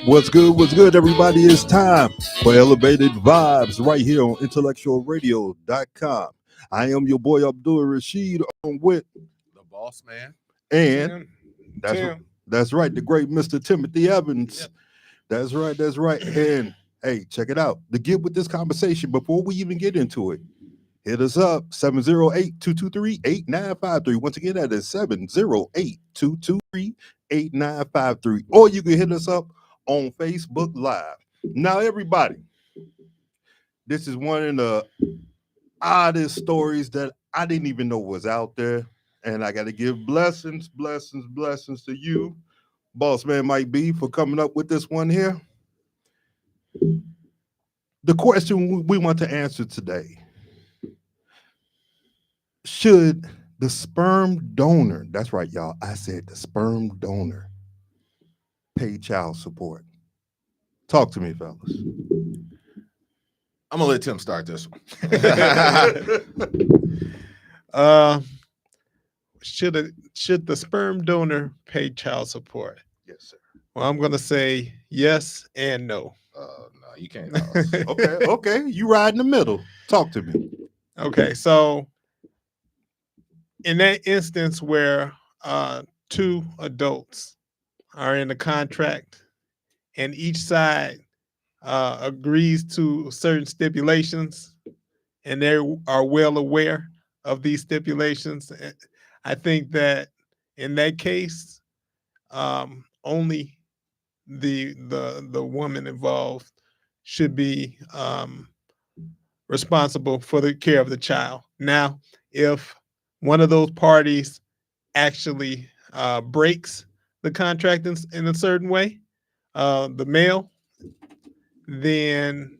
What's good, everybody? It's time for Elevated Vibes right here on IntellectualRadio.com. I am your boy Abdul Rashid on with the boss man. And Tim. that's right, the great Mr. Timothy Evans. Yep. That's right. And hey, check it out. To get with this conversation before we even get into it, hit us up 708-223-8953. Once again, that is 708-223-8953. Or you can hit us up on Facebook Live. Now, everybody, this is one of the oddest stories that I didn't even know was out there. And I got to give blessings to you, Boss Man Mike B, for coming up with this one here. The question we want to answer today: should the sperm donor, that's right, y'all, I said the sperm donor, pay child support? Talk to me, fellas. I'm gonna let Tim start this one. Should the sperm donor pay child support? Yes, sir. Well, I'm gonna say yes and no. No, you can't. Okay. You ride in the middle. Talk to me. Okay, so in that instance where two adults are in a contract and each side agrees to certain stipulations and they are well aware of these stipulations, I think that in that case, only the woman involved should be responsible for the care of the child. Now, if one of those parties actually breaks the contract in a certain way, the male, then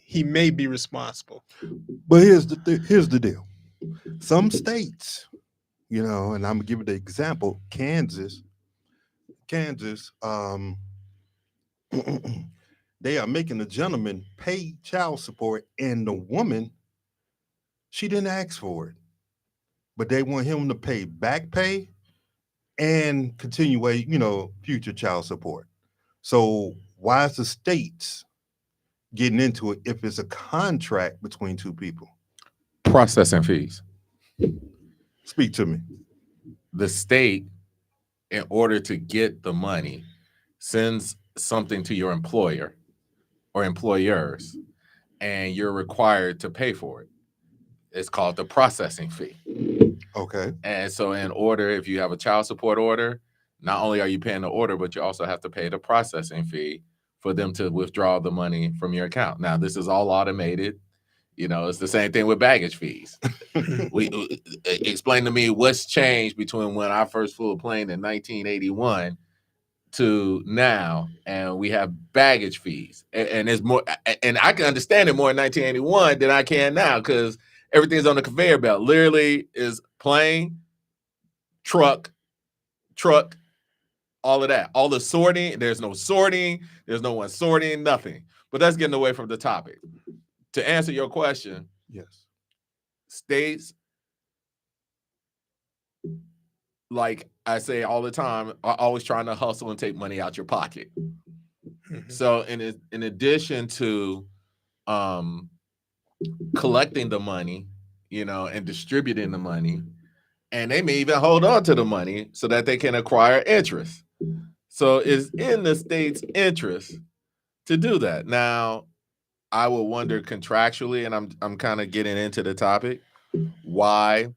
he may be responsible. But here's the deal. Some states, and I'm gonna give you the example, Kansas, they are making the gentleman pay child support, and the woman, she didn't ask for it, but they want him to pay back pay and continue, future child support. So why is the states getting into it if it's a contract between two people? Processing fees. Speak to me. The state, in order to get the money, sends something to your employer or employers, and you're required to pay for it. It's called the processing fee. Okay. And so in order, if you have a child support order, not only are you paying the order, but you also have to pay the processing fee for them to withdraw the money from your account. Now, this is all automated. It's the same thing with baggage fees. Explain to me what's changed between when I first flew a plane in 1981 to now, and we have baggage fees. And there's more, and I can understand it more in 1981 than I can now, because everything's on the conveyor belt. Literally is plane, truck, all of that. All the sorting, there's no sorting, there's no one sorting, nothing. But that's getting away from the topic. To answer your question, yes, states, like I say all the time, are always trying to hustle and take money out your pocket. Mm-hmm. So in addition to collecting the money, and distributing the money, and they may even hold on to the money so that they can acquire interest. So it's in the state's interest to do that. Now, I will wonder contractually, and I'm kind of getting into the topic, why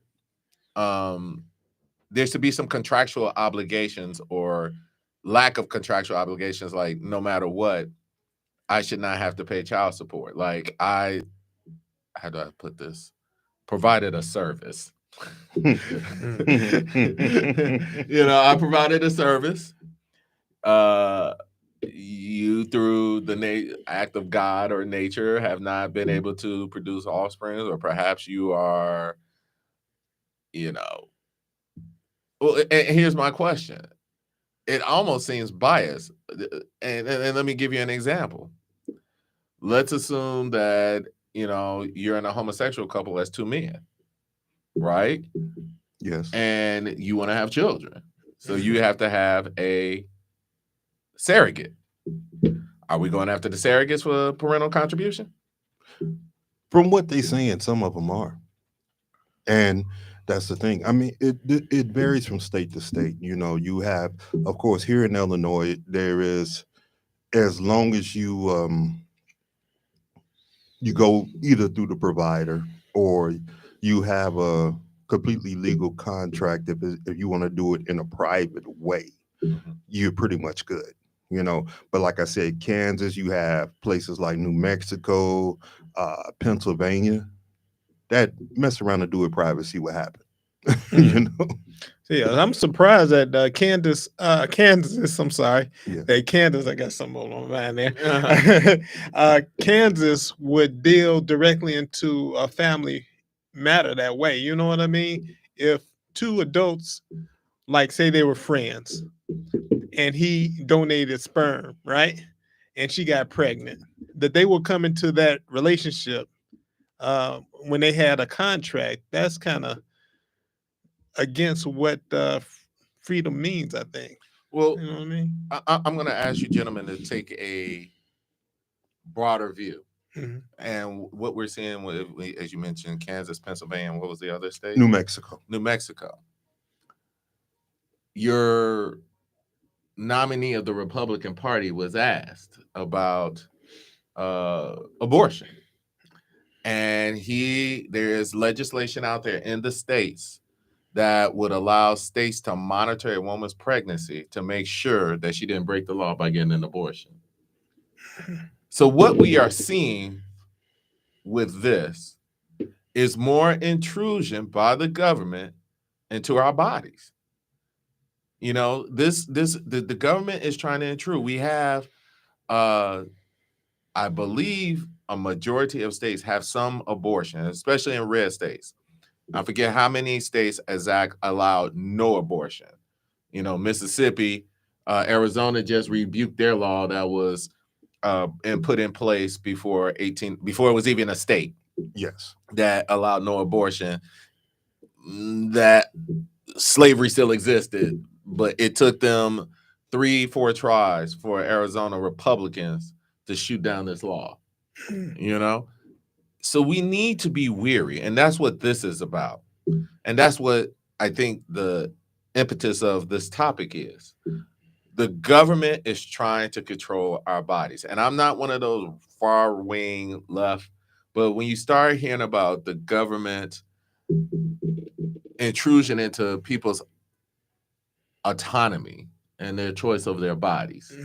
there should be some contractual obligations or lack of contractual obligations, like no matter what, I should not have to pay child support. Like how do I put this? Provided a service. I provided a service. You, through the act of God or nature, have not been able to produce offspring, or perhaps you are, Well, and here's my question. It almost seems biased. And let me give you an example. Let's assume that, you're in a homosexual couple as two men, right? Yes. And you want to have children. So you have to have a surrogate. Are we going after the surrogates for parental contribution? From what they saying, some of them are, and that's the thing. I mean, it varies from state to state. You know, you have, of course, here in Illinois, there is, as long as you go either through the provider or you have a completely legal contract. If you want to do it in a private way, you're pretty much good. You know, but like I said, Kansas, you have places like New Mexico, Pennsylvania, that mess around and do it private, see what happens. You know, Yeah, I'm surprised that Kansas. I'm sorry, Yeah. that Kansas. I got something on my mind there. Uh-huh. Kansas would deal directly into a family matter that way. You know what I mean? If two adults, like say they were friends, and he donated sperm, right, and she got pregnant, that they will come into that relationship when they had a contract. That's kind of against what freedom means, I think. Well, You know what I mean? I'm going to ask you, gentlemen, to take a broader view. Mhm. And what we're seeing, with, as you mentioned, Kansas, Pennsylvania, and what was the other state? New Mexico. New Mexico. Your nominee of the Republican Party was asked about abortion. And there is legislation out there in the states that would allow states to monitor a woman's pregnancy to make sure that she didn't break the law by getting an abortion. So what we are seeing with this is more intrusion by the government into our bodies. You know, the government is trying to intrude. We have, I believe, a majority of states have some abortion, especially in red states. I forget how many states exact allowed no abortion. You know, Mississippi, Arizona just rebuked their law that was and put in place before it was even a state. Yes. That allowed no abortion. That slavery still existed, but it took them 3-4 tries for Arizona Republicans to shoot down this law. You know? So we need to be weary, and that's what this is about. And that's what I think the impetus of this topic is. The government is trying to control our bodies. And I'm not one of those far-wing left, but when you start hearing about the government intrusion into people's autonomy and their choice of their bodies,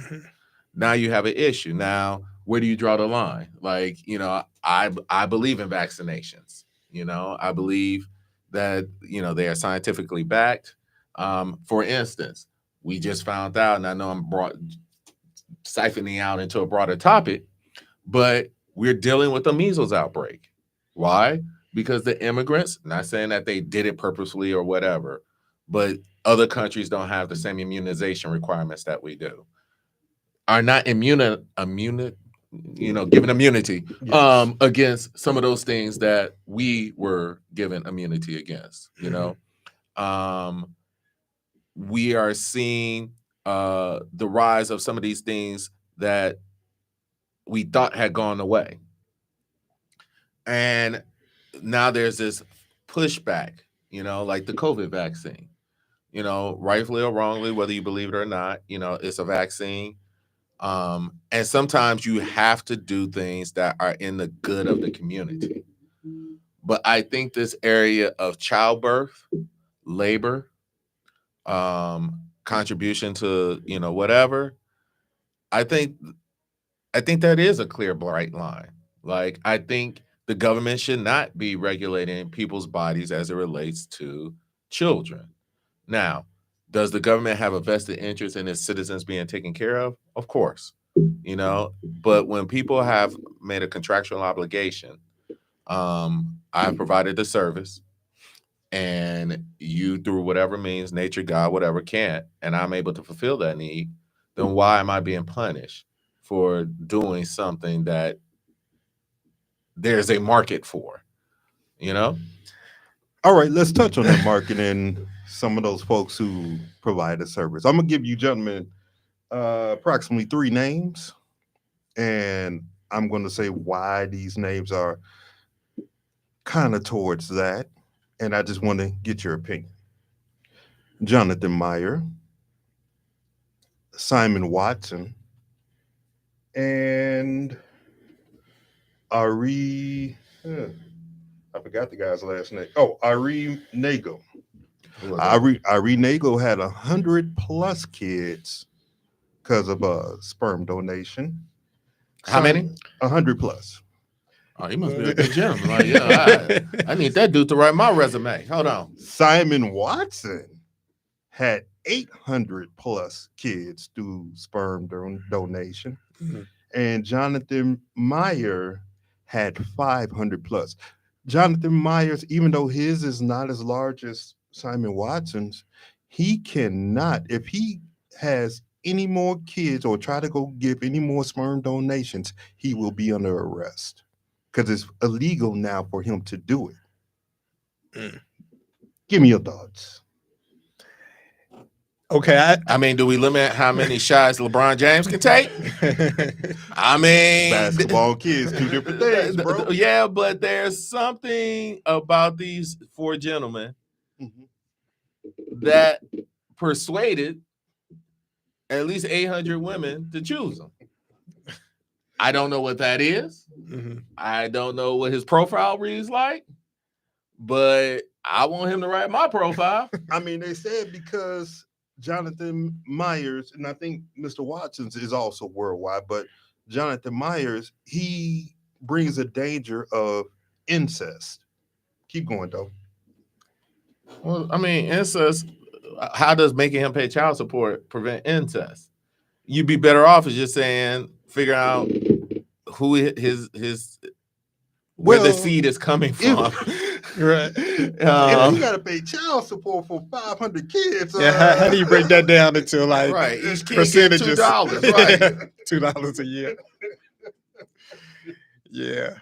now you have an issue. Now, where do you draw the line? Like, you know, I believe in vaccinations. You know, I believe that, you know, they are scientifically backed. For instance, we just found out, and I know I'm siphoning out into a broader topic, but we're dealing with a measles outbreak. Why? Because the immigrants, not saying that they did it purposely or whatever, but other countries don't have the same immunization requirements that we do, are not given immunity against some of those things that we were given immunity against. You know, we are seeing the rise of some of these things that we thought had gone away, and now there's this pushback. You know, like the COVID vaccine. You know, rightfully or wrongly, whether you believe it or not, you know, it's a vaccine. And sometimes you have to do things that are in the good of the community. But I think this area of childbirth, labor, contribution to, you know, whatever, I think that is a clear, bright line. Like, I think the government should not be regulating people's bodies as it relates to children. Now, does the government have a vested interest in its citizens being taken care of? Of course, you know, but when people have made a contractual obligation, I've provided the service, and you, through whatever means, nature, God, whatever, can't, and I'm able to fulfill that need, then why am I being punished for doing something that there's a market for, you know? All right, let's touch on that market and some of those folks who provide a service. I'm gonna give you gentlemen approximately 3 names, and I'm going to say why these names are kind of towards that, and I just want to get your opinion. Jonathan Meyer, Simon Watson, and Ari. I forgot the guy's last name. Oh, Ari Nago. Ari Nago had 100+ kids because of a sperm donation. How many? 100+. Oh, he must be a good gentleman. Like, yeah, I need that dude to write my resume. Hold on. Simon Watson had 800+ kids through sperm donation. Mm-hmm. And Jonathan Meyer had 500+. Jonathan Myers, even though his is not as large as Simon Watson's, he cannot, if he has any more kids or try to go give any more sperm donations, he will be under arrest because it's illegal now for him to do it. Give me your thoughts. Okay. I mean, do we limit how many shots LeBron James can take? I mean, basketball kids, 2 different things, bro. Yeah, but there's something about these 4 gentlemen that persuaded at least 800 women to choose him. I don't know what that is. I don't know what his profile reads like, but I want him to write my profile. I mean, they said because Jonathan Myers, and I think Mr. Watson's is also worldwide, but Jonathan Myers, he brings a danger of incest. Keep going, though. Well, I mean, incest, how does making him pay child support prevent incest? You'd be better off as just saying, figure out who his where the seed is coming from. Right. If you got to pay child support for 500 kids. Yeah, how do you break that down into like each kid percentages? $2, right? $2 a year. Yeah.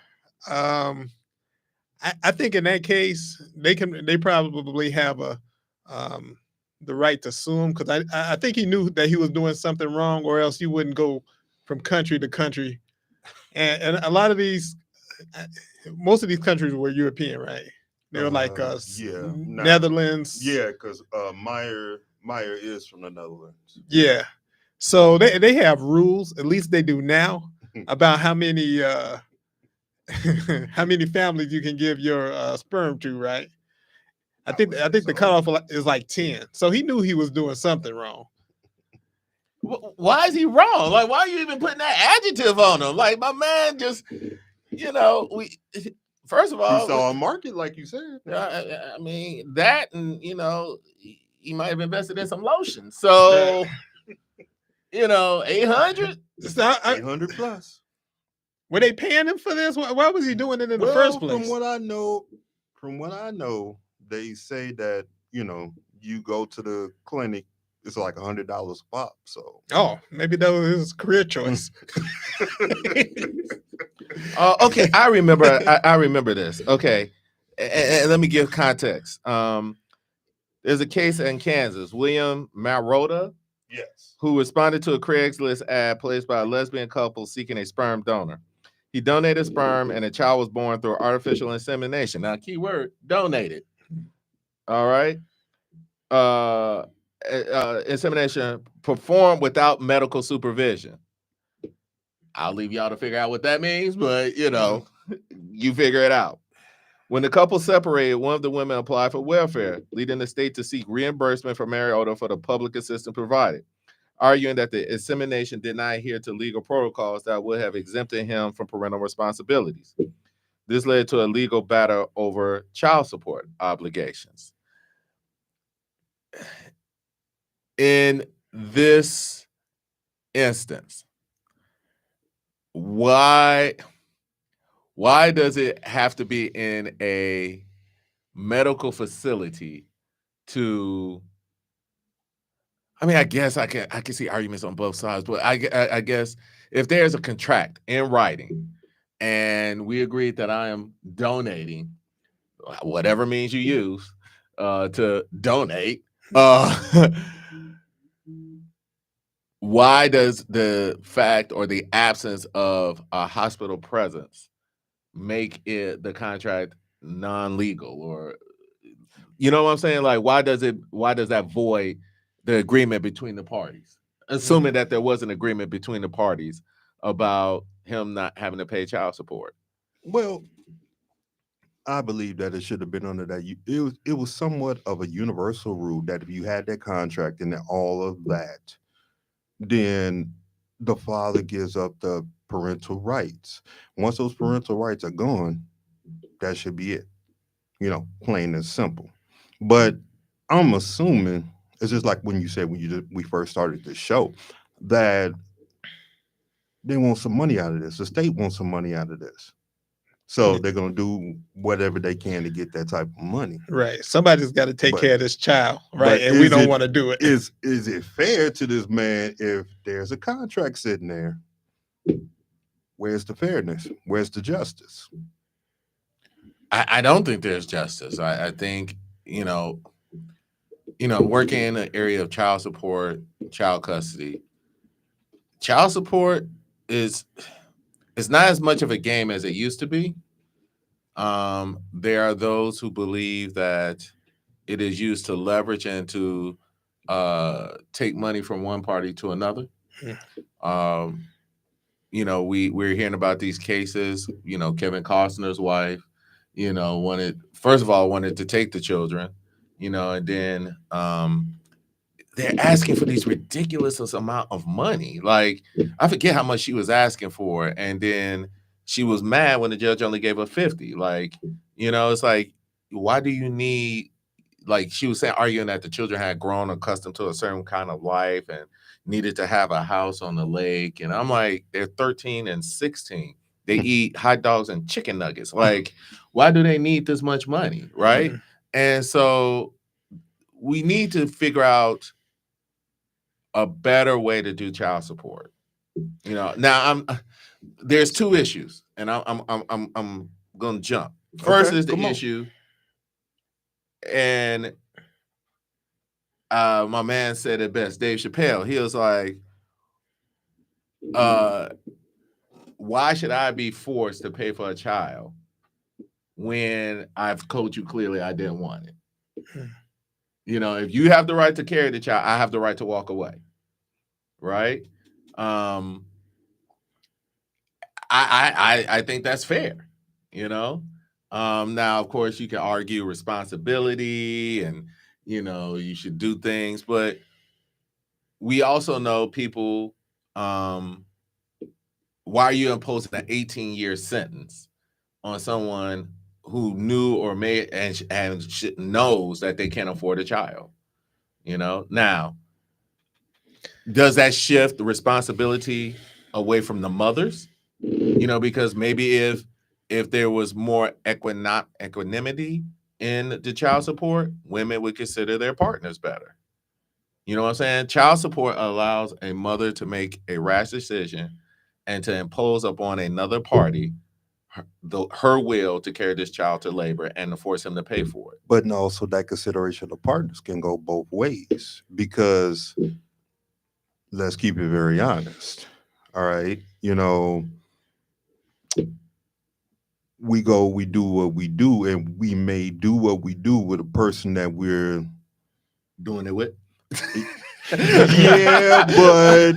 I think in that case they probably have the right to sue him because I think he knew that he was doing something wrong, or else he wouldn't go from country to country. And a lot of these, most of these countries were European, right? They were like Netherlands. Yeah, because Meyer is from the Netherlands. Yeah. So they have rules, at least they do now, about how many families you can give your sperm to, right? I think the cutoff is like 10. So he knew he was doing something wrong. Why is he wrong? Like, why are you even putting that adjective on him? Like, my man just, first of all, he saw a market, like you said. I mean, that, and, he might have invested in some lotion. So, 800? 800+. Were they paying him for this? Why was he doing it in the first place? From what I know, they say that, you go to the clinic, it's like $100 a pop. So maybe that was his career choice. Okay, I remember this. Okay, and let me give context. There's a case in Kansas, William Marotta, yes, who responded to a Craigslist ad placed by a lesbian couple seeking a sperm donor. He donated sperm, and a child was born through artificial insemination. Now, keyword, donated. All right. Insemination performed without medical supervision. I'll leave y'all to figure out what that means, but you figure it out. When the couple separated, one of the women applied for welfare, leading the state to seek reimbursement from Mariota for the public assistance provided, arguing that the insemination did not adhere to legal protocols that would have exempted him from parental responsibilities. This led to a legal battle over child support obligations. In this instance, why does it have to be in a medical facility to? I mean, I guess I can see arguments on both sides, but I guess if there's a contract in writing and we agreed that I am donating, whatever means you use to donate, why does the fact or the absence of a hospital presence make it the contract non-legal? Or you know what I'm saying? Like, why does that void the agreement between the parties? Assuming that there was an agreement between the parties about him not having to pay child support. Well, I believe that it should have been under that. It was somewhat of a universal rule that if you had that contract and all of that, then the father gives up the parental rights. Once those parental rights are gone, that should be it. Plain and simple. But I'm assuming it's just like when you said we first started the show that they want some money out of this. The state wants some money out of this. So they're gonna do whatever they can to get that type of money. Right. Somebody's got to take care of this child, right? And we is don't it- want to do it. Is it fair to this man if there's a contract sitting there? Where's the fairness? Where's the justice? I don't think there's justice. I think, working in an area of child support, child custody, child support is not as much of a game as it used to be. There are those who believe that it is used to leverage and to take money from one party to another. We're hearing about these cases. Kevin Costner's wife, wanted to take the children, and then they're asking for these ridiculous amount of money. Like, I forget how much she was asking for, and then she was mad when the judge only gave her 50. Like, it's like, why do you need? Like, she was saying, arguing that the children had grown accustomed to a certain kind of life and needed to have a house on the lake. And I'm like, they're 13 and 16. They eat hot dogs and chicken nuggets. Like, why do they need this much money? Right. And so we need to figure out a better way to do child support. Now there's two issues, and I'm gonna jump. First is the issue, and my man said it best, Dave Chappelle. He was like, why should I be forced to pay for a child when I've told you clearly I didn't want it? If you have the right to carry the child, I have the right to walk away. Right? I think that's fair. Now, of course, you can argue responsibility and, you should do things, but we also know people, why are you imposing an 18-year sentence on someone who knew or may and knows that they can't afford a child? Now, does that shift the responsibility away from the mothers? Because maybe if there was more equanimity in the child support, women would consider their partners better. You know what I'm saying? Child support allows a mother to make a rash decision and to impose upon another party her will to carry this child to labor and to force him to pay for it. But also that consideration of partners can go both ways, because let's keep it very honest. All right. We do what we do, and we may do what we do with a person that we're doing it with. Yeah, but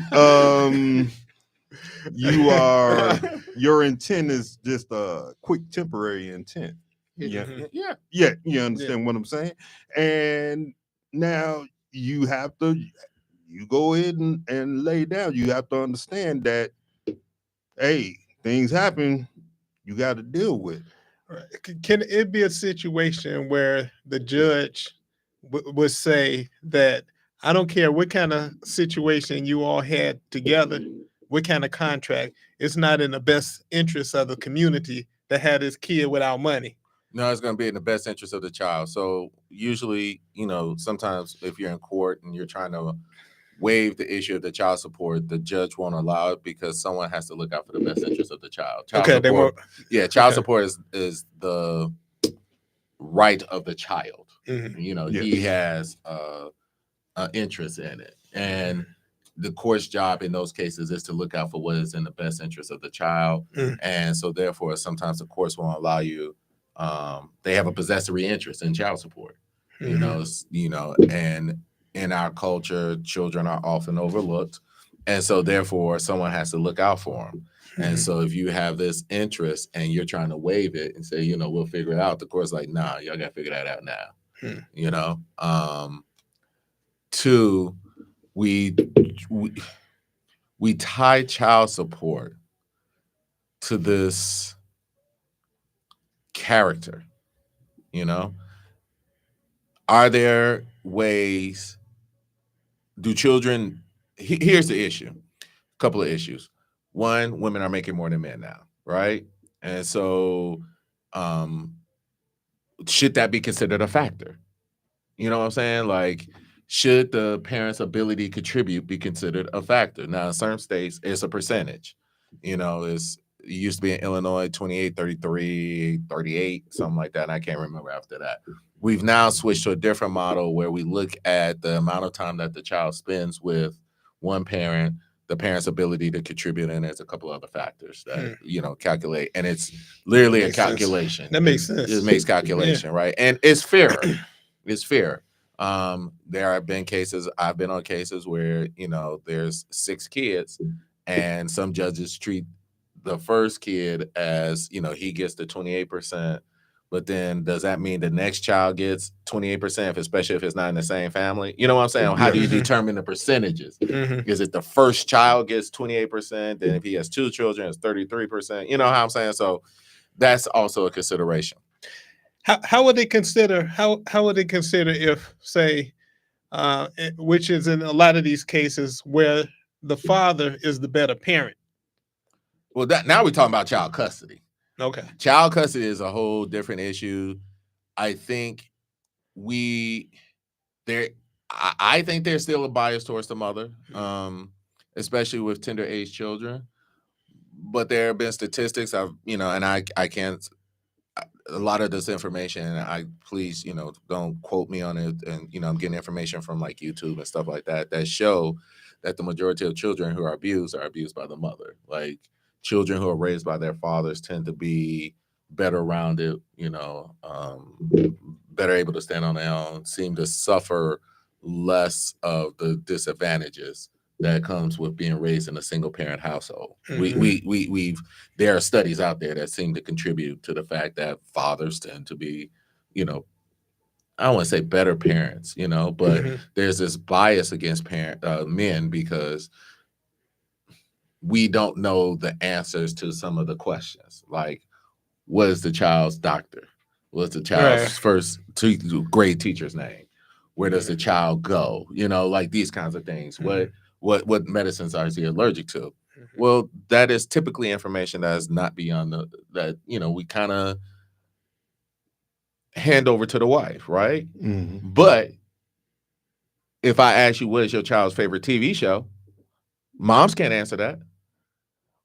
your intent is just a quick temporary intent. Yeah. You understand what I'm saying? And now you go ahead and lay down. You have to understand that, hey, things happen. You got to deal with. Right. Can it be a situation where the judge would say that, I don't care what kind of situation you all had together, what kind of contract, it's not in the best interest of the community to have this kid without money? No, it's going to be in the best interest of the child. So usually, sometimes if you're in court and you're trying to waive the issue of the child support, the judge won't allow it because someone has to look out for the best interest of the child. Child support is the right of the child. Mm-hmm. He has an interest in it. And the court's job in those cases is to look out for what is in the best interest of the child. And so therefore, sometimes the courts won't allow you, they have a possessory interest in child support, and in our culture, children are often overlooked. And so therefore, someone has to look out for them. And so if you have this interest and you're trying to waive it and say, we'll figure it out, the court's like, nah, y'all got to figure that out now. Two, we tie child support to this character. Are there ways? Do children? Here's the issue. A couple of issues. One, women are making more than men now, right? And so, should that be considered a factor? You know what I'm saying? Like, should the parents' ability to contribute be considered a factor? Now, in certain states, it's a percentage. It used to be in Illinois, 28, 33, 38, something like that. And I can't remember after that. We've now switched to a different model where we look at the amount of time that the child spends with one parent, the parent's ability to contribute, and there's a couple other factors that, calculate. And it's literally a calculation. That makes sense. It makes calculation, right? And it's fair. It's fair. There have been cases, I've been on cases where, there's 6 kids and some judges treat the first kid as, he gets the 28%, but then does that mean the next child gets 28%, especially if it's not in the same family? You know what I'm saying? How do you determine the percentages? Is it the first child gets 28%? Then if he has 2 children, it's 33%. You know how I'm saying? So that's also a consideration. How would they consider? How would they consider if, say, which is in a lot of these cases where the father is the better parent? Well, now we're talking about child custody. Okay. Child custody is a whole different issue. I think I think there's still a bias towards the mother, especially with tender age children. But there have been statistics and I can't. A lot of this information, and please, don't quote me on it. And, I'm getting information from like YouTube and stuff like that show that the majority of children who are abused by the mother. Like, children who are raised by their fathers tend to be better rounded, better able to stand on their own, seem to suffer less of the disadvantages that comes with being raised in a single parent household. There are studies out there that seem to contribute to the fact that fathers tend to be, I don't want to say better parents, but there's this bias against men because we don't know the answers to some of the questions. Like, what is the child's doctor? What's the child's first grade teacher's name? Where does the child go? Like these kinds of things. What medicines is he allergic to? Well, that is typically information that is not beyond that we kind of hand over to the wife, right? But if I ask you, what is your child's favorite TV show? Moms can't answer that.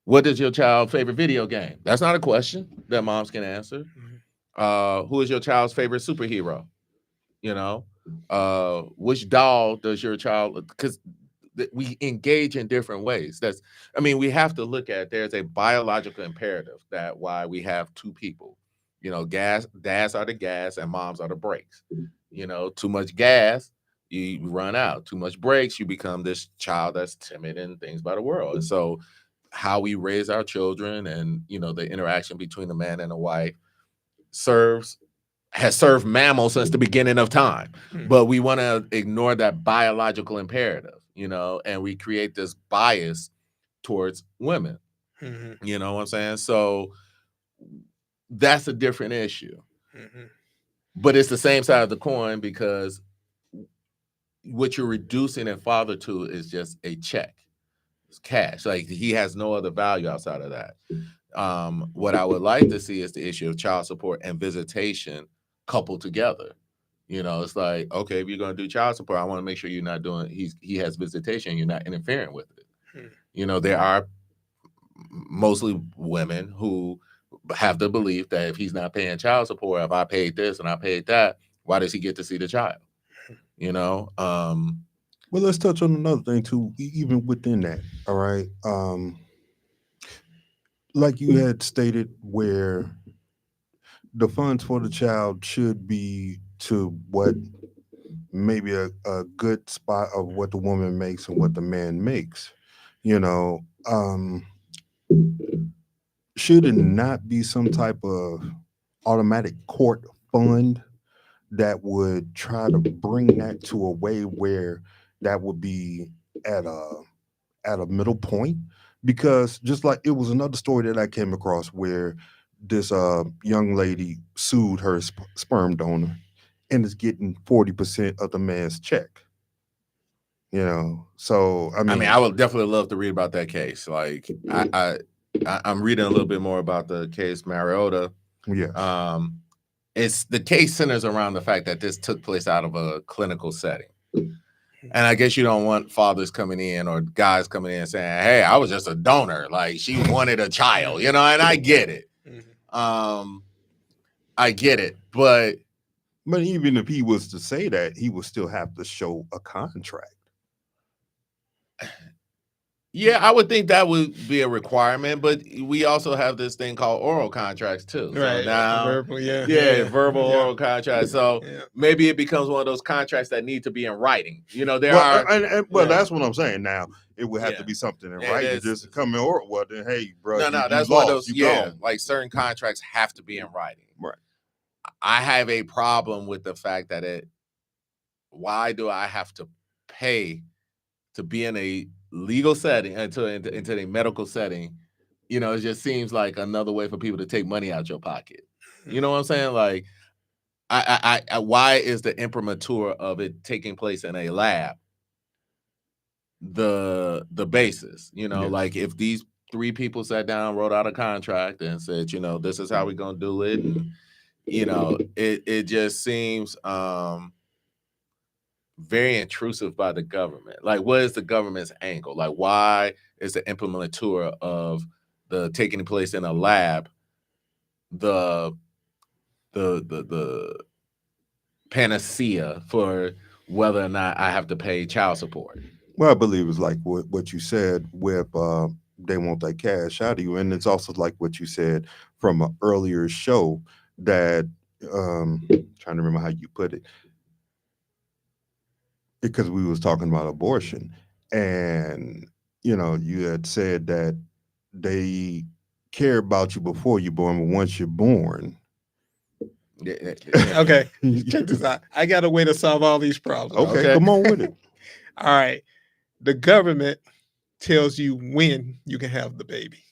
What is your child's favorite video game? That's not a question that moms can answer. Who is your child's favorite superhero? Which doll does your child? Because we engage in different ways. We have to look at, there's a biological imperative that why we have 2 people. Dads are the gas and moms are the brakes. Too much gas, you run out. Too much brakes, you become this child that's timid and things by the world. And so how we raise our children and, the interaction between the man and the wife has served mammals since the beginning of time. But we want to ignore that biological imperative, and we create this bias towards women. You know what I'm saying? So that's a different issue. But it's the same side of the coin, because what you're reducing a father to is just a check. It's cash. Like, he has no other value outside of that. What I would like to see is the issue of child support and visitation coupled together. It's like, okay, if you're going to do child support, I want to make sure you're not doing, he has visitation, you're not interfering with it. There are mostly women who have the belief that if he's not paying child support, if I paid this and I paid that, why does he get to see the child? Well, let's touch on another thing too, even within that. All right. Like you had stated, where the funds for the child should be to what maybe a good spot of what the woman makes and what the man makes. You know, should it not be some type of automatic court fund that would try to bring that to a way where that would be at a middle point? Because just like it was another story that I came across where this young lady sued her sperm donor and is getting 40% of the man's check. So I I mean, mean, I would definitely love to read about that case. Like, I'm reading a little bit more about the case Mariota. yeah, It's the case centers around the fact that this took place out of a clinical setting. And I guess you don't want fathers coming in or guys coming in saying, "Hey, I was just a donor. Like, she wanted a child," and I get it. I get it. But even if he was to say that, he would still have to show a contract. yeah, I would think that would be a requirement, but we also have this thing called oral contracts too. So Right. now, Verbal, yeah. verbal oral contracts. So maybe it becomes one of those contracts that need to be in writing. That's what I'm saying. Now it would have to be something in writing. Just come in oral. Well, then, hey, bro, that's one of those. Like certain contracts have to be in writing. Right. I have a problem with the fact that why do I have to pay to be in a legal setting into a medical setting? It just seems like another way for people to take money out your pocket. You know what I'm saying? Like, I why is the imprimatur of it taking place in a lab the basis? Yes. Like if these three people sat down, wrote out a contract and said, this is how we're gonna do it, and it just seems very intrusive by the government. Like, what is the government's angle? Like, why is the imprimatur of the taking place in a lab the panacea for whether or not I have to pay child support? Well, I believe it's like what you said with they want that cash out of you, and it's also like what you said from an earlier show that trying to remember how you put it, because we was talking about abortion, and you had said that they care about you before you're born, but once you're born. Okay, check this out. I got a way to solve all these problems. Okay, come on with it. All right. The government tells you when you can have the baby.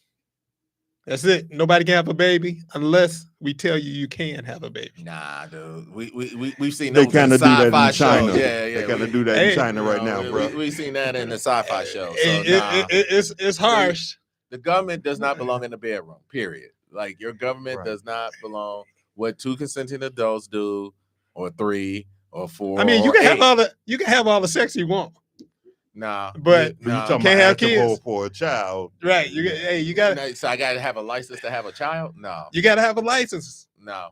That's it. Nobody can have a baby unless we tell you can have a baby. Nah, dude. We've seen they kind of do that in China. Shows. They kind of do that in China right now, bro. We've seen that in the sci-fi show. So it's harsh. The government does not belong in the bedroom. Period. Like, your government does not belong. What two consenting adults do, or three, or four. I mean, you can have all the sex you want. Nah, but you can't have kids for a child, right? You got. So I got to have a license to have a child? No, you got to have a license. No,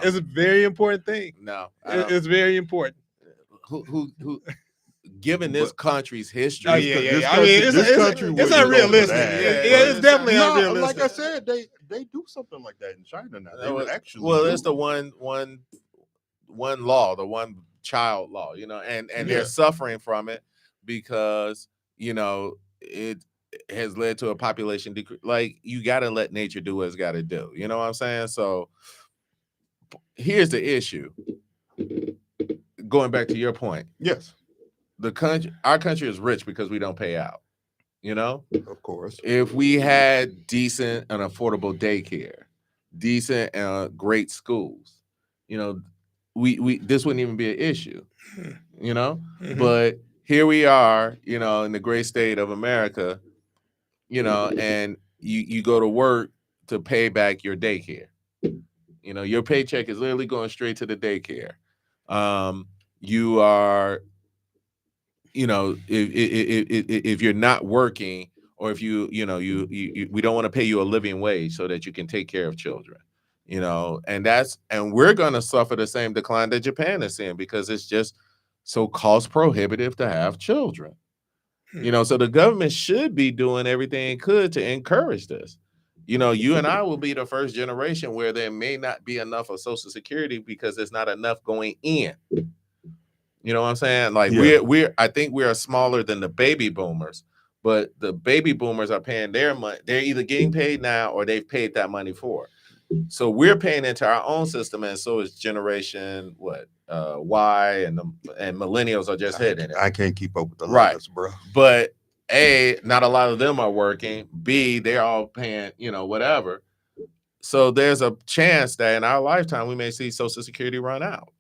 it's a very important thing. No, it's very important. Who? Given this country's history, this country it's unrealistic. It's definitely unrealistic. Like I said, they do something like that in China now. They would actually. Well, it's the one law, the one child law, and they're suffering from it because it has led to a population decrease. Like, you got to let nature do what it's got to do. You know what I'm saying? So here's the issue. Going back to your point, yes. Our country is rich because we don't pay out, Of course. If we had decent and affordable daycare, decent and great schools, we this wouldn't even be an issue, Mm-hmm. But here we are, in the great state of America, and you go to work to pay back your daycare. Your paycheck is literally going straight to the daycare. You are, if you're not working, or if you we don't want to pay you a living wage so that you can take care of children, and we're going to suffer the same decline that Japan is seeing, because it's just so cost prohibitive to have children. Hmm. You know, so the government should be doing everything it could to encourage this. You know, you and I will be the first generation where there may not be enough of Social Security because there's not enough going in. You know what I'm saying? Like Yeah. I think we are smaller than the baby boomers, but the baby boomers are paying their money. They're either getting paid now or they've paid that money for. So we're paying into our own system, and so is generation Y, and millennials are just hitting it. I can't keep up with the Right. lives, bro. But A, not a lot of them are working. B, they're all paying, whatever. So there's a chance that in our lifetime we may see Social Security run out.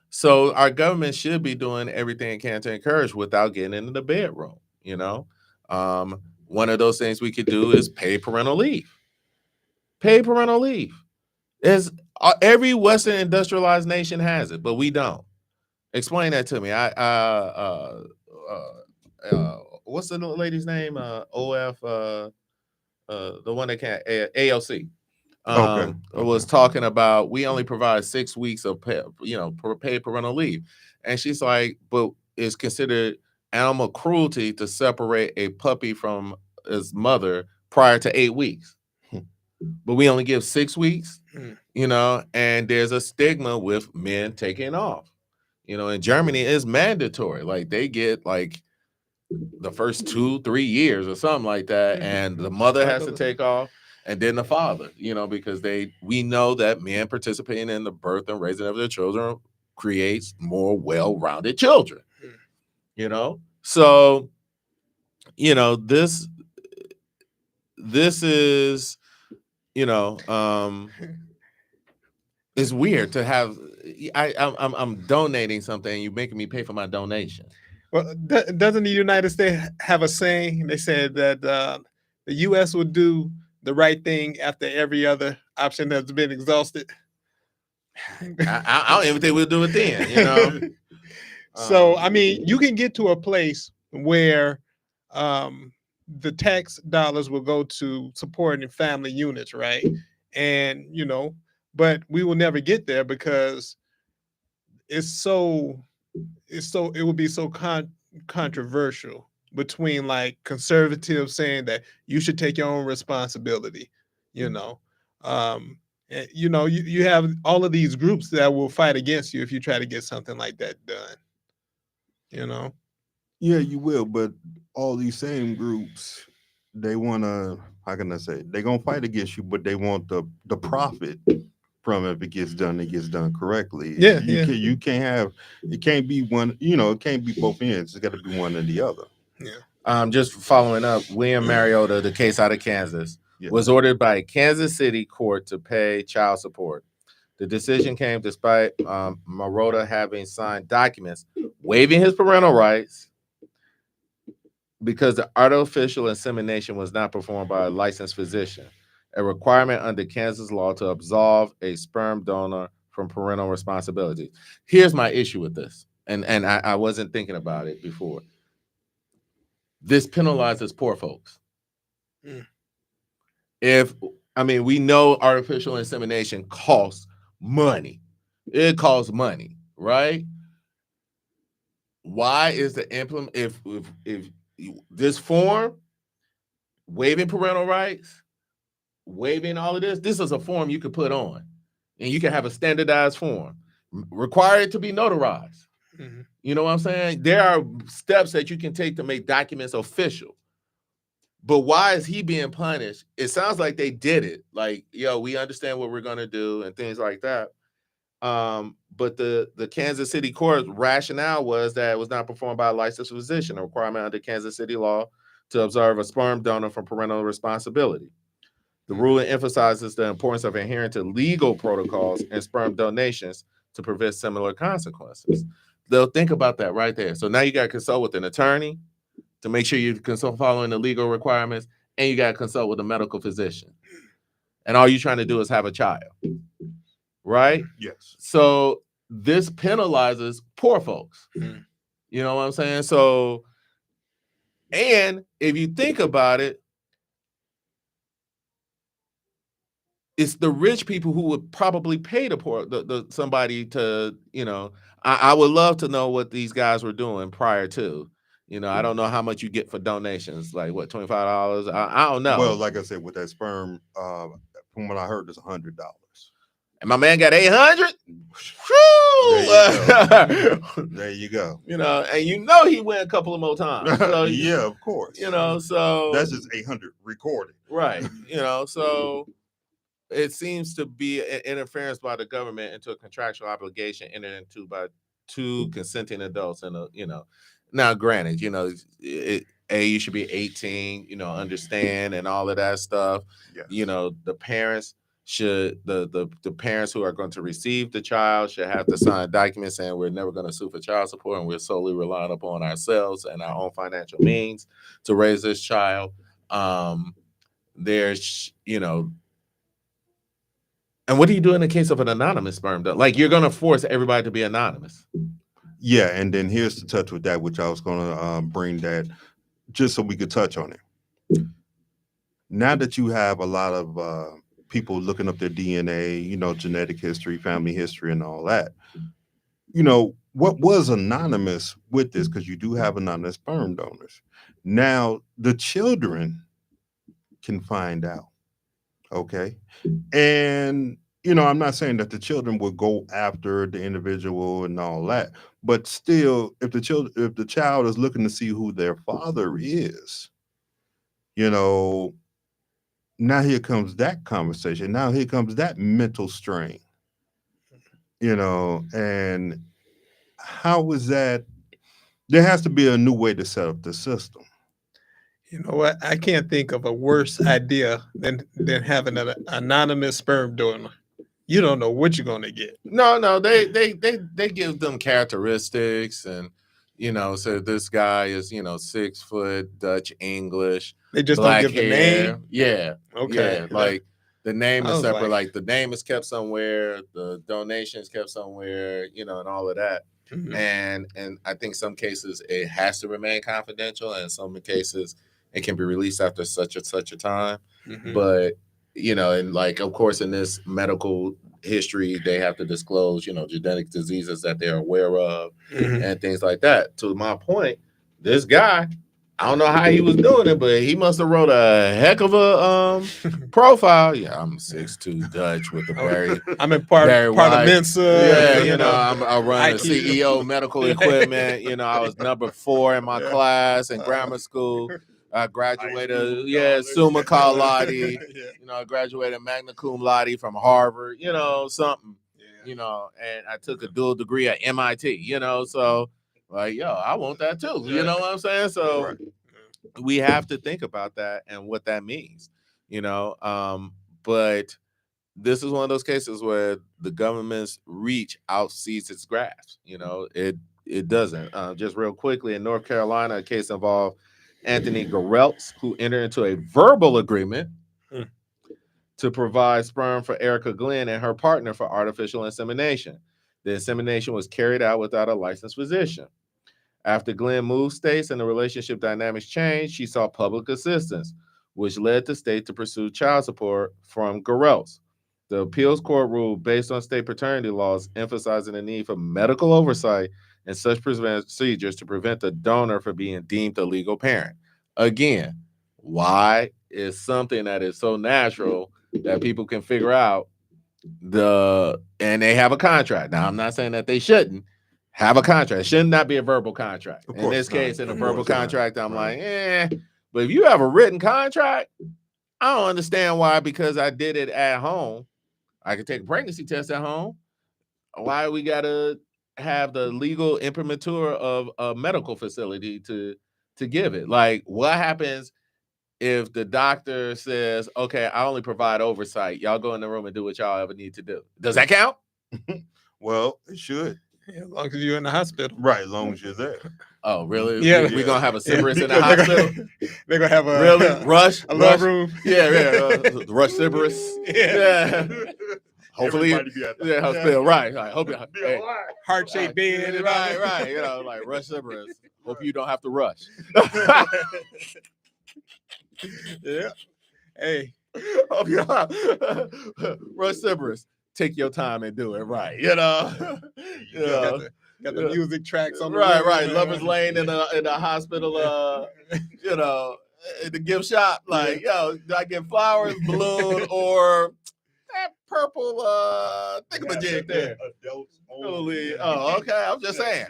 So our government should be doing everything it can to encourage without getting into the bedroom. One of those things we could do is pay parental leave. Pay parental leave. Every Western industrialized nation has it, but we don't. Explain that to me. What's the lady's name? OF, the one that can't, AOC. Okay. Was talking about we only provide 6 weeks of paid parental leave, and she's like, but it's considered animal cruelty to separate a puppy from his mother prior to 8 weeks, but we only give 6 weeks. And there's a stigma with men taking off. In Germany it's mandatory. Like they get like the first 2-3 years or something like that, and the mother has to take off. And then the father, because we know that men participating in the birth and raising of their children creates more well-rounded children. So, this is, it's weird to have. I'm donating something. You're making me pay for my donation. Well, doesn't the United States have a saying? They said that the U.S. would do the right thing after every other option has been exhausted. I don't even think we'll do it then. So, I mean, you can get to a place where the tax dollars will go to supporting family units, right? And, but we will never get there because it would be so controversial between like conservatives saying that you should take your own responsibility, you have all of these groups that will fight against you if you try to get something like that done. Yeah, you will, but all these same groups, they want to, how can I say, they're going to fight against you, but they want the profit from it. If it gets done correctly. Yeah, you can't have, it can't be one, it can't be both ends. It's got to be one or the other. Yeah. Just following up, William Mariota, the case out of Kansas, was ordered by a Kansas City court to pay child support. The decision came despite Mariota having signed documents waiving his parental rights because the artificial insemination was not performed by a licensed physician, a requirement under Kansas law to absolve a sperm donor from parental responsibility. Here's my issue with this, and I wasn't thinking about it before. This penalizes poor folks. We know artificial insemination costs money. It costs money, right? Why is the if this form, waiving parental rights, waiving all of this is a form you could put on, and you can have a standardized form, required to be notarized. Mm-hmm. You know what I'm saying? There are steps that you can take to make documents official. But why is he being punished? It sounds like they did it. Like, we understand what we're going to do and things like that. But the Kansas City court rationale was that it was not performed by a licensed physician, a requirement under Kansas City law to observe a sperm donor from parental responsibility. The ruling emphasizes the importance of adhering to legal protocols and sperm donations to prevent similar consequences. They'll think about that right there. So now you got to consult with an attorney to make sure you're following the legal requirements, and you got to consult with a medical physician. And all you're trying to do is have a child, right? Yes. So this penalizes poor folks. You know what I'm saying? So, and if you think about it, it's the rich people who would probably pay the somebody to, I would love to know what these guys were doing prior to. I don't know how much you get for donations, like what, $25? I don't know. Well, like I said, with that sperm, from what I heard, it's $100. And my man got 800. There you go. And he went a couple of more times. So, yeah, of course. So that's just 800 recorded. Right. So it seems to be an interference by the government into a contractual obligation entered into by two consenting adults. And, now granted, you should be 18, understand and all of that stuff. Yes. The parents should, the parents who are going to receive the child should have to sign documents saying we're never going to sue for child support and we're solely relying upon ourselves and our own financial means to raise this child. There's, and what do you do in the case of an anonymous sperm donor? Like, you're going to force everybody to be anonymous. Yeah, and then here's the touch with that, which I was going to bring that just so we could touch on it. Now that you have a lot of people looking up their DNA, genetic history, family history, and all that, what was anonymous with this, because you do have anonymous sperm donors. Now, the children can find out, okay? And, I'm not saying that the children will go after the individual and all that, but still, if the child is looking to see who their father is, now here comes that conversation. Now here comes that mental strain, and how is that? There has to be a new way to set up the system. You know what? I can't think of a worse idea than having an anonymous sperm donor. You don't know what you're going to get. No, they give them characteristics and, so this guy is, 6 foot, Dutch English. They just black don't give hair. the name? Yeah. Okay. Yeah, like the name is separate. like the name is kept somewhere, the donation is kept somewhere, and all of that. Mhm. And I think some cases it has to remain confidential, and some cases it can be released after such a time. Mhm. But and of course, in this medical history, they have to disclose, genetic diseases that they're aware of Mhm. and things like that. To my point, this guy, I don't know how he was doing it, but he must have wrote a heck of a profile. Yeah, I'm 6'2", Dutch with a very I'm in very wide- Parliaments. I run the IQ. CEO medical equipment. I was number 4 in my class in grammar school. I graduated, summa cum laude. I graduated magna cum laude from Harvard. Something. And I took a dual degree at MIT. So I want that too. You know what I'm saying? So Right. we have to think about that and what that means. But this is one of those cases where the government's reach outsees its grasp. It doesn't. Just real quickly, in North Carolina, a case involved Anthony Garrelts, who entered into a verbal agreement to provide sperm for Erica Glenn and her partner for artificial insemination. The insemination was carried out without a licensed physician. After Glenn moved states and the relationship dynamics changed, she sought public assistance, which led the state to pursue child support from Garrelts. The appeals court ruled based on state paternity laws, emphasizing the need for medical oversight and such procedures to prevent the donor from being deemed a legal parent. Again, why is something that is so natural that people can figure out and they have a contract. Now, I'm not saying that they shouldn't have a contract. It should not be a verbal contract. Of In course this not. case, in a Of verbal course not. contract, I'm Right. like, but if you have a written contract, I don't understand why, because I did it at home. I could take a pregnancy test at home. Why we gotta have the legal imprimatur of a medical facility to give it? Like, what happens if the doctor says, okay, I only provide oversight. Y'all go in the room and do what y'all ever need to do. Does that count? Well, it should. As long as you're in the hospital. Right, as long as you're there. Oh, really? Yeah. We're going to have a Sybaris in the Because hospital? They're going to have a Really? Rush? a love Rush? room. Yeah. Rush Sybaris? Yeah. Hopefully. Everybody be at the Hospital. Right. Hope you Be alive. Heart-shaped bed. and all that. Right. Like Rush Sybaris. Hope you don't have to rush. Yeah. Hey, Rush Simmons, take your time and do it right. You know, Got the music tracks on the right. Lovers Lane in the hospital. You know, in the gift shop. Like, yo, do I get flowers, balloon, or that purple thingamajig there? Oh, okay. I'm just saying.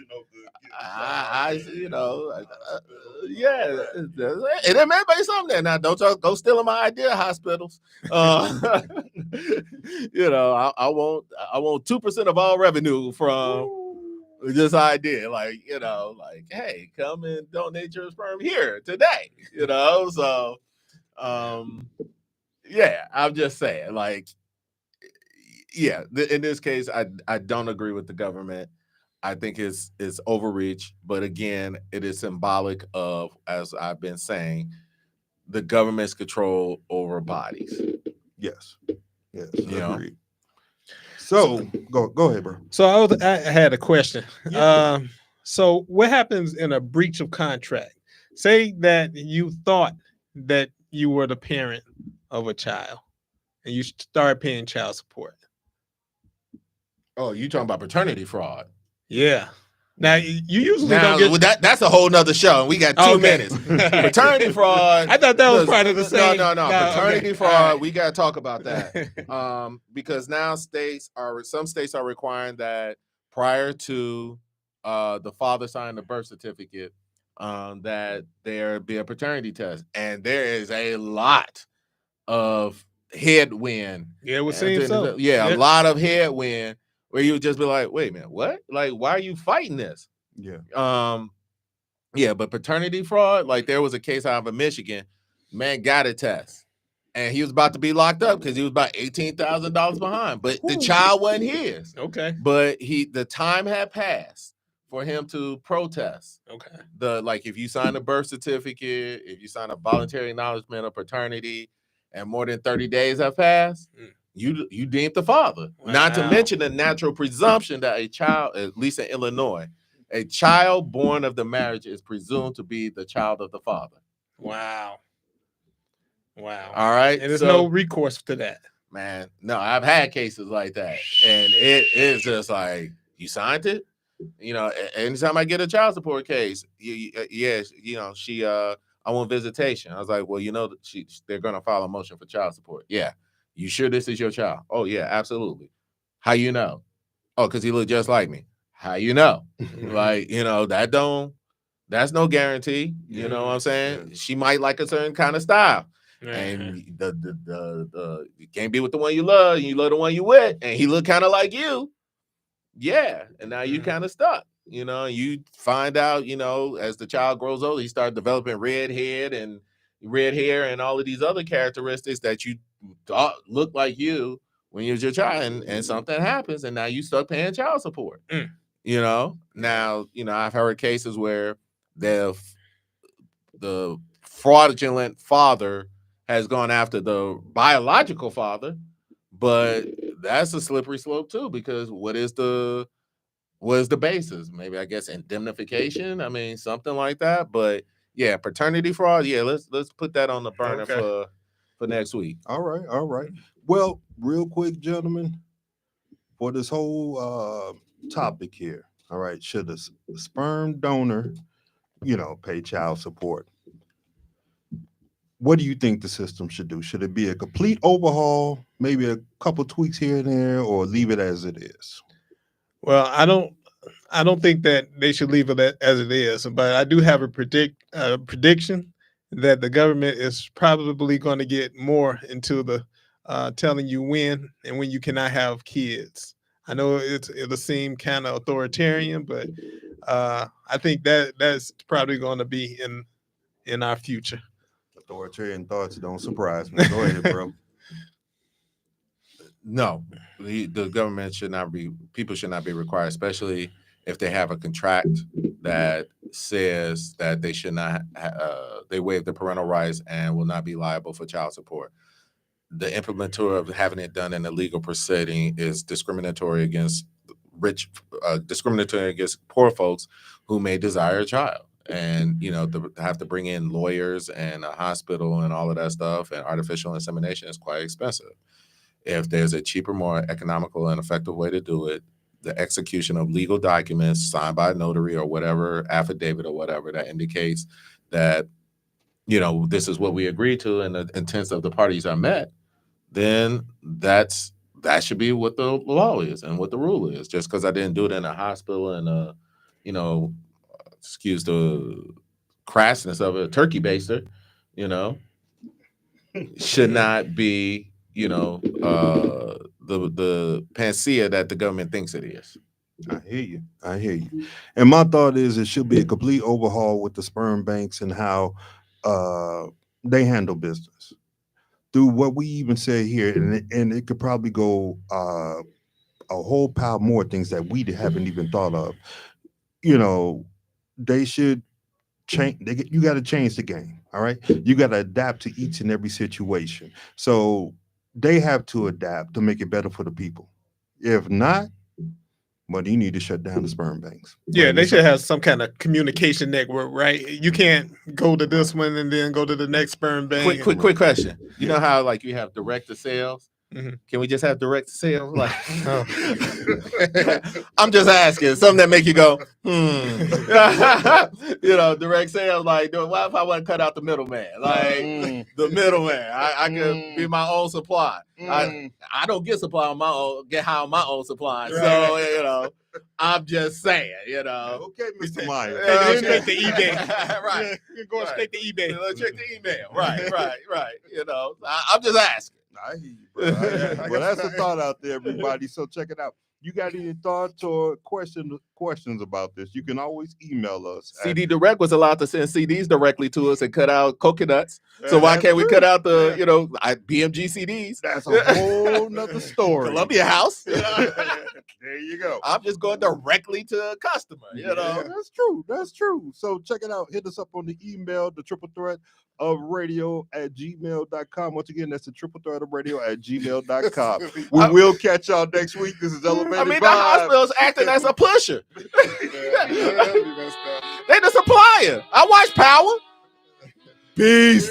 Yeah, and it may be something there. Now, don't y'all go stealing my idea, hospitals. I want 2% of all revenue from this idea. Like, hey, come and donate your sperm here today. So, I'm just saying, like, in this case, I don't agree with the government. I think it's overreach, but again, it is symbolic of, as I've been saying, the government's control over bodies. Yes. Agreed. So go ahead, bro. So I had a question. So what happens in a breach of contract? Say that you thought that you were the parent of a child and you start paying child support. Oh, you talking about paternity fraud? Yeah. Now you usually don't get that's a whole nother show, and we got 2 minutes. Paternity fraud. I thought that was part of the same. No. Paternity fraud. Right. We got to talk about that because now some states are requiring that prior to the father signing the birth certificate, that there be a paternity test, and there is a lot of headwind. Yeah, it would seem so. Yeah, a lot of headwind. Where you would just be like, wait a minute, what? Like, why are you fighting this? Yeah. But paternity fraud, like there was a case out of Michigan, man got a test. And he was about to be locked up because he was about $18,000 behind. But the child wasn't his. Okay. But the time had passed for him to protest. Okay. If you sign a birth certificate, if you sign a voluntary acknowledgement of paternity, and more than 30 days have passed, you deemed the father. Wow. Not to mention the natural presumption that a child, at least in Illinois, a child born of the marriage is presumed to be the child of the father. Wow. All right. And there's no recourse to that. Man, no, I've had cases like that. And it is just like, you signed it? Anytime I get a child support case, I want visitation. I was like, well, they're going to file a motion for child support. Yeah. You sure this is your child? Oh, yeah, absolutely. How you know? Oh, because he looked just like me. How you know? That's no guarantee. You know what I'm saying? Yeah. She might like a certain kind of style. And you can't be with the one you love, and you love the one you with, and he look kind of like you. Yeah. And now you kind of stuck. You find out, as the child grows older, he starts developing red hair and all of these other characteristics that you thought looked like you when you was your child, and something happens, and now you start paying child support. Now, I've heard cases where the fraudulent father has gone after the biological father, but that's a slippery slope too, because what is the basis? Maybe, I guess, indemnification. I mean, something like that. But yeah, paternity fraud. Yeah, let's put that on the burner for next week. All right. Well, real quick, gentlemen, for this whole topic here. All right, should a sperm donor, pay child support? What do you think the system should do? Should it be a complete overhaul, maybe a couple tweaks here and there, or leave it as it is? Well, I don't think that they should leave it as it is, but I do have a prediction that the government is probably going to get more into the telling you when and when you cannot have kids. I know it'll seem kind of authoritarian, but I think that's probably going to be in our future. Authoritarian thoughts don't surprise me. Go ahead, bro. No, the government people should not be required, especially if they have a contract that says that they should not, they waive the parental rights and will not be liable for child support. The implementer of having it done in a legal proceeding is discriminatory against discriminatory against poor folks who may desire a child. And, to have to bring in lawyers and a hospital and all of that stuff, and artificial insemination is quite expensive. If there's a cheaper, more economical and effective way to do it, the execution of legal documents signed by a notary or whatever, affidavit or whatever, that indicates that, this is what we agreed to and the intents of the parties are met, then that should be what the law is and what the rule is. Just because I didn't do it in a hospital and, excuse the crassness of it, a turkey baster, should not be, the panacea that the government thinks it is. I hear you. And my thought is it should be a complete overhaul with the sperm banks and how they handle business. Through what we even say here, and it could probably go a whole pile more things that we haven't even thought of. They should change. You got to change the game. All right, you got to adapt to each and every situation. So they have to adapt to make it better for the people. If not, well, you need to shut down the sperm banks. Yeah, they should have some kind of communication network, right? You can't go to this one and then go to the next sperm bank. Quick question. You know how you have direct to sales? Mm-hmm. Can we just have direct to sales? I'm just asking something that make you go, direct sales. What if I want to cut out the middleman? The middleman. I could be my own supply. I don't get supply on my own. Get high on my own supply. Right. So I'm just saying. Okay, Mr. Meyer. Straight to eBay. Right. You're going straight to eBay. Let's check the email. Right. I'm just asking. I hear you, bro. Well, that's a thought out there, everybody. So check it out. You got any thoughts or questions about this? You can always email us. CD Direct was allowed to send CDs directly to us and cut out coconuts. So why can't we cut out the, BMG CDs? That's a whole nother story. Columbia House. There you go. I'm just going directly to a customer. That's true. That's true. So check it out. Hit us up on the email, the triple threat of radio@gmail.com. Once again, that's the triple threat of radio@gmail.com. We will catch y'all next week. This is Elevated Vibe. The hospital's acting as a pusher. They the supplier. I watch Power. Peace.